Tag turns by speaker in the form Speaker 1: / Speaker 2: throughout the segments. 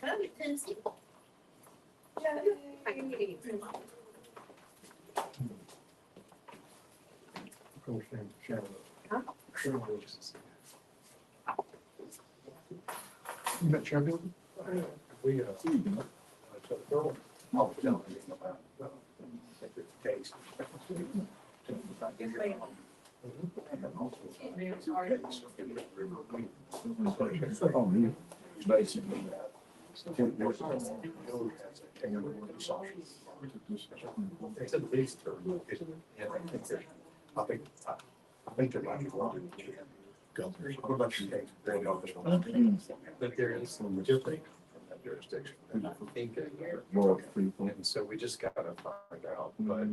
Speaker 1: You met Champion? We, Darrell, I was telling him about the case. Basically, I think there might be one. What about your case? That there is some different from that jurisdiction. And I think more people. And so we just gotta find out, but.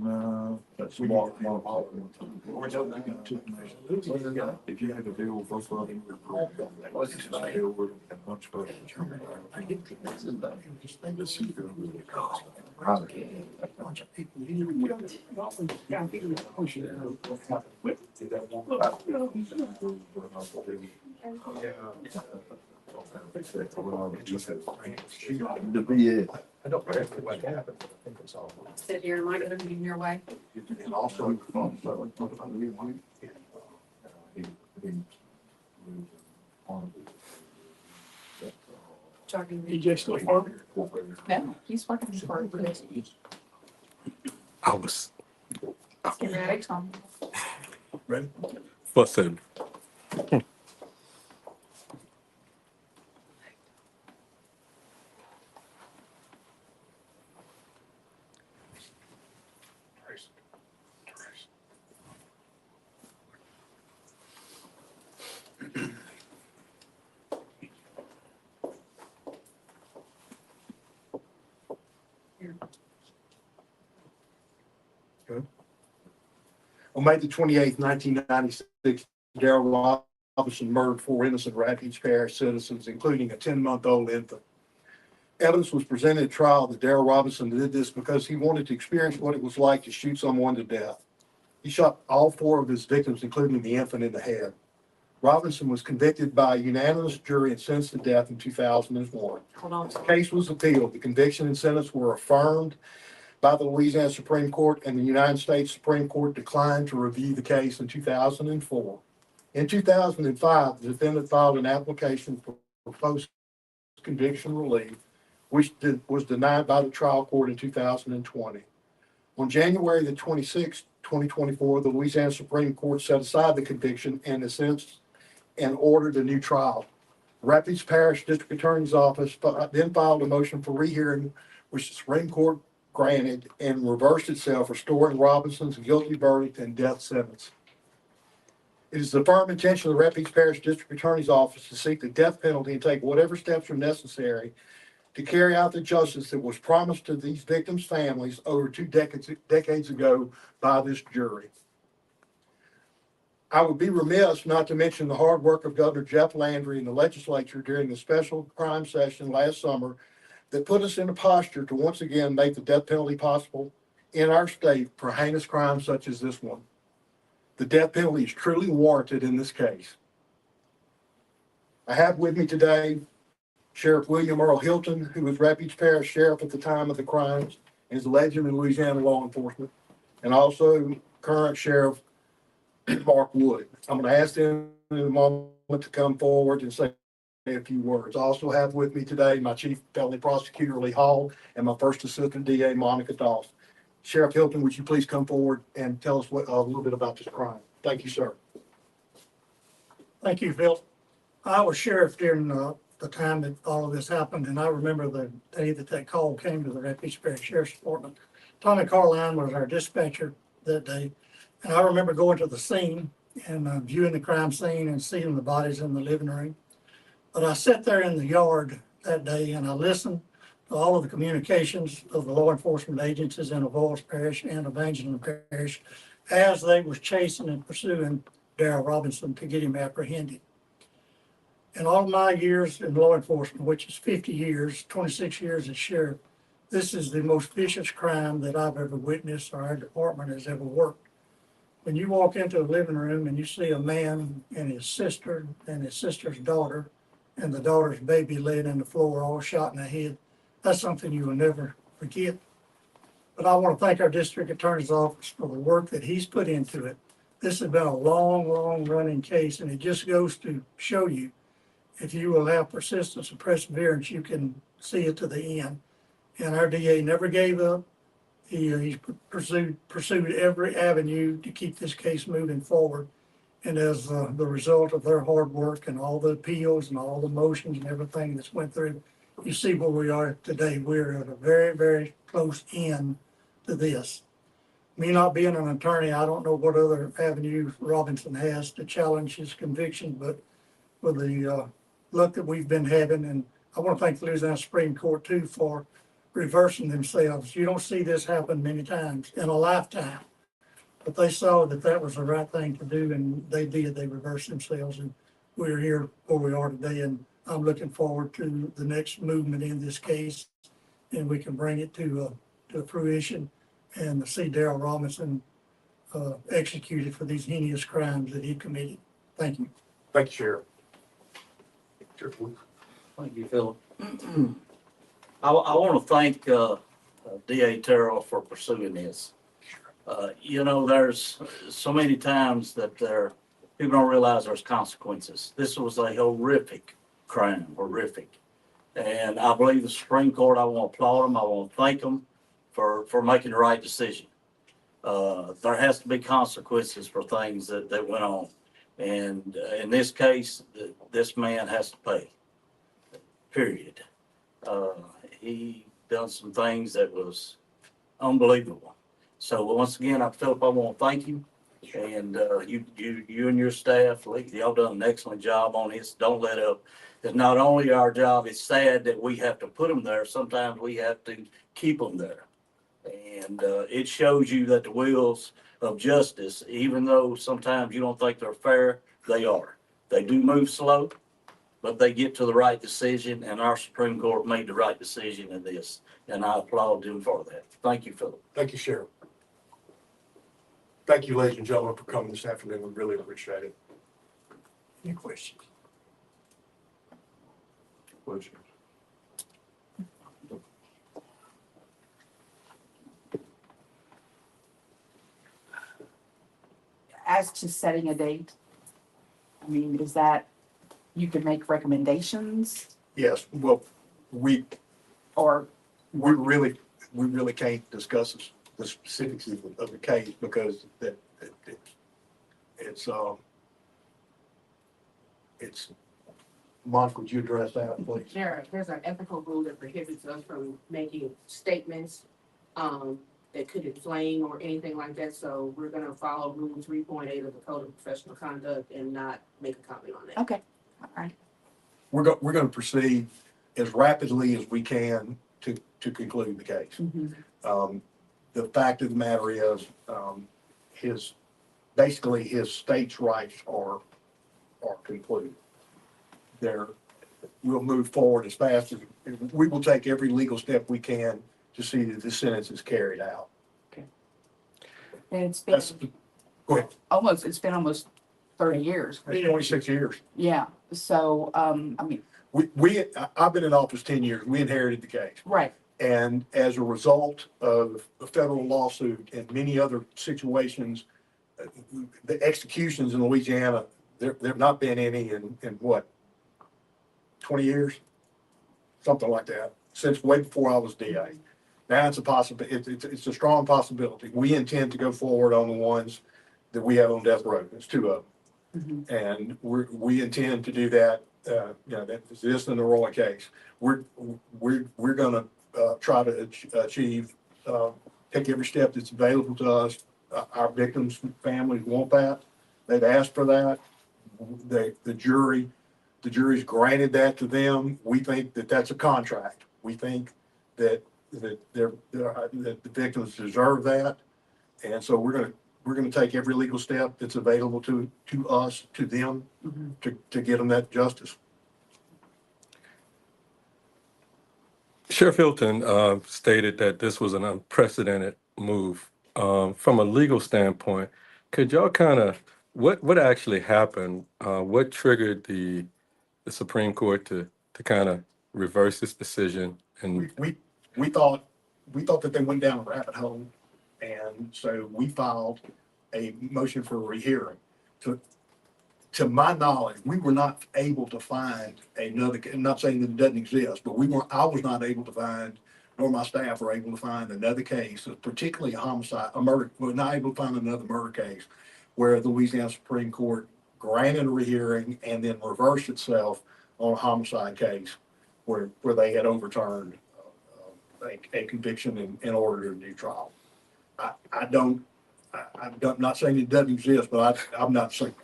Speaker 1: That's more. If you had to deal with both of them. Deal with a bunch of. The VA. I don't know what happened, but I think it's all.
Speaker 2: Sit here, am I gonna be in your way?
Speaker 1: And also.
Speaker 2: Talking.
Speaker 3: EJ still farming?
Speaker 2: No, he's working for it.
Speaker 4: I was
Speaker 2: Get ready, Tom.
Speaker 3: Ready?
Speaker 4: fussing.
Speaker 1: On May the 28th, 1996, Darrell Robinson murdered 4 innocent Rapides Parish citizens, including a 10-month-old infant. Evidence was presented at trial that Darrell Robinson did this because he wanted to experience what it was like to shoot someone to death. He shot all 4 of his victims, including the infant, in the head. Robinson was convicted by a unanimous jury and sentenced to death in 2001.
Speaker 2: Hold on.
Speaker 1: The case was appealed. The conviction and sentence were affirmed by the Louisiana Supreme Court, and the United States Supreme Court declined to review the case in 2004. In 2005, the defendant filed an application for post-conviction relief, which was denied by the trial court in 2020. On January the 26th, 2024, the Louisiana Supreme Court set aside the conviction and the sentence and ordered a new trial. Rapides Parish District Attorney's Office then filed a motion for rehearing, which the Supreme Court granted and reversed itself, restoring Robinson's guilty verdict and death sentence. It is the firm intention of the Rapides Parish District Attorney's Office to seek the death penalty and take whatever steps are necessary to carry out the justice that was promised to these victims' families over 2 decades ago by this jury. I would be remiss not to mention the hard work of Governor Jeff Landry and the legislature during the special crime session last summer that put us in a posture to once again make the death penalty possible in our state for heinous crimes such as this one. The death penalty is truly warranted in this case. I have with me today Sheriff William Earl Hilton, who was Rapides Parish Sheriff at the time of the crimes and is a legend in Louisiana law enforcement, and also current Sheriff Mark Wood. I'm going to ask them in a moment to come forward and say a few words. I also have with me today my Chief Felony Prosecutor Lee Hall and my First Assistant DA Monica Dawson. Sheriff Hilton, would you please come forward and tell us a little bit about this crime? Thank you, sir.
Speaker 3: Thank you, Phil. I was sheriff during the time that all of this happened, and I remember the day that call came to the Rapides Parish Sheriff's Department. Tommy Carline was our dispatcher that day, and I remember going to the scene and viewing the crime scene and seeing the bodies in the living room. But I sat there in the yard that day and I listened to all of the communications of the law enforcement agencies in Avoyelles Parish and Evangeline Parish as they was chasing and pursuing Darrell Robinson to get him apprehended. In all my years in law enforcement, which is 50 years, 26 years as sheriff, this is the most vicious crime that I've ever witnessed or our department has ever worked. When you walk into a living room and you see a man and his sister and his sister's daughter and the daughter's baby laying in the floor, all shot in the head. That's something you will never forget. But I want to thank our district attorney's office for the work that he's put into it. This has been a long, long running case, and it just goes to show you, if you will have persistence and perseverance, you can see it to the end. And our DA never gave up. He's pursued every avenue to keep this case moving forward. And as the result of their hard work and all the appeals and all the motions and everything that's went through, you see where we are today. We're at a very, very close end to this. Me not being an attorney, I don't know what other avenue Robinson has to challenge his conviction, but with the luck that we've been having, and I want to thank the Louisiana Supreme Court too for reversing themselves. You don't see this happen many times in a lifetime, but they saw that that was the right thing to do, and they did. They reversed themselves, and we're here where we are today, and I'm looking forward to the next movement in this case, and we can bring it to fruition and see Darrell Robinson executed for these heinous crimes that he committed. Thank you.
Speaker 1: Thank you, Sheriff. Sheriff Woods.
Speaker 5: Thank you, Philip. I want to thank DA Darrell for pursuing this. There's so many times that people don't realize there's consequences. This was a horrific crime, horrific. And I believe the Supreme Court, I want to applaud them. I want to thank them for making the right decision. There has to be consequences for things that went on. And in this case, this man has to pay, period. He done some things that was unbelievable. So once again, Philip, I want to thank you. And you and your staff, y'all done an excellent job on this. Don't let up. It's not only our job, it's sad that we have to put them there. Sometimes we have to keep them there. And it shows you that the wheels of justice, even though sometimes you don't think they're fair, they are. They do move slow, but they get to the right decision, and our Supreme Court made the right decision in this, and I applaud them for that. Thank you, Philip.
Speaker 1: Thank you, Sheriff. Thank you, ladies and gentlemen, for coming this afternoon. We really appreciate it.
Speaker 3: Any questions?
Speaker 1: Questions?
Speaker 2: As to setting a date, I mean, is that, you can make recommendations
Speaker 1: Yes, well, we
Speaker 2: or,
Speaker 1: really can't discuss the specifics of the case because it's, Monica, would you address that, please?
Speaker 6: There's an ethical rule that prohibits us from making statements that could inflame or anything like that. So we're gonna follow Rule 3.8 of the Code of Professional Conduct and not make a comment on that.
Speaker 2: okay, all right.
Speaker 1: We're going to proceed as rapidly as we can to conclude the case. The fact of the matter is, his state's rights are concluded. We'll move forward as fast as we will take every legal step we can to see that this sentence is carried out.
Speaker 2: And it's
Speaker 1: That's,
Speaker 2: been
Speaker 1: go ahead.
Speaker 2: it's been almost 30 years.
Speaker 1: It's 26 years.
Speaker 2: Yeah, so, I mean,
Speaker 1: I've been in office 10 years. We inherited the case.
Speaker 2: right,
Speaker 1: And as a result of a federal lawsuit and many other situations, the executions in Louisiana, there have not been any in what, 20 years? Something like that, since way before I was DA. Now it's a possibility, it's a strong possibility. We intend to go forward on the ones that we have on death row. There's 2 of them. And we intend to do that, that's this and the Roy case. We're gonna try to achieve, take every step that's available to us. Our victims' families want that. They've asked for that. The jury's granted that to them. We think that that's a contract. We think that the victims deserve that. And so we're gonna take every legal step that's available to us, to them, to get them that justice.
Speaker 4: Sheriff Hilton stated that this was an unprecedented move. From a legal standpoint, could y'all kind of, what actually happened? What triggered the the Supreme Court to kind of reverse this decision. And
Speaker 1: We thought that they went down a rabbit hole. And so we filed a motion for a rehearing. To my knowledge, we were not able to find another, I'm not saying that it doesn't exist, but I was not able to find, nor my staff were able to find another case, particularly a homicide, a murder, we're not able to find another murder case where the Louisiana Supreme Court granted a rehearing and then reversed itself on a homicide case where they had overturned a conviction in order to a new trial. I'm not saying it doesn't exist, but I'm not saying.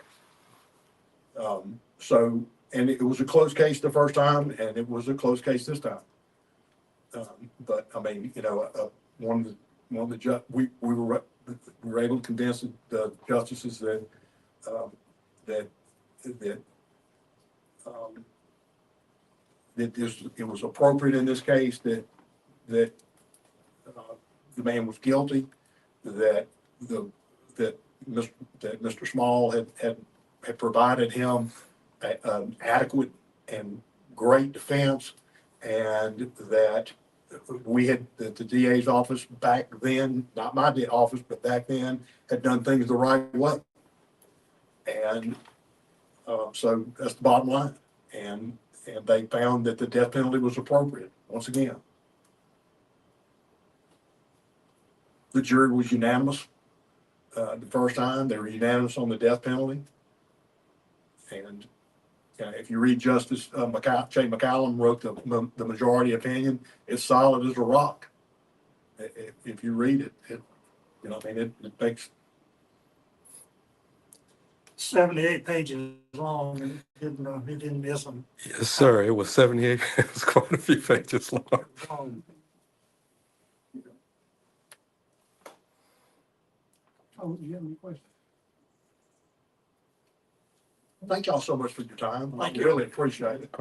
Speaker 1: So, and it was a close case the first time, and it was a close case this time. But I mean, one of the we were able to convince the justices that it was appropriate in this case that the man was guilty, that Mr. Small had provided him an adequate and great defense, and that that the DA's office back then, not my office, but back then, had done things the right way. And so that's the bottom line. And they found that the death penalty was appropriate, once again. The jury was unanimous the first time. They were unanimous on the death penalty. And if you read Justice Jay McCallum wrote the majority opinion, it's solid as a rock. If you read it, it makes
Speaker 3: 78 pages long, and he didn't miss them.
Speaker 4: yes, sir, it was 78. It was quite a few pages long.
Speaker 1: Oh, do you have any questions? Thank y'all so much for your time. I really appreciate it.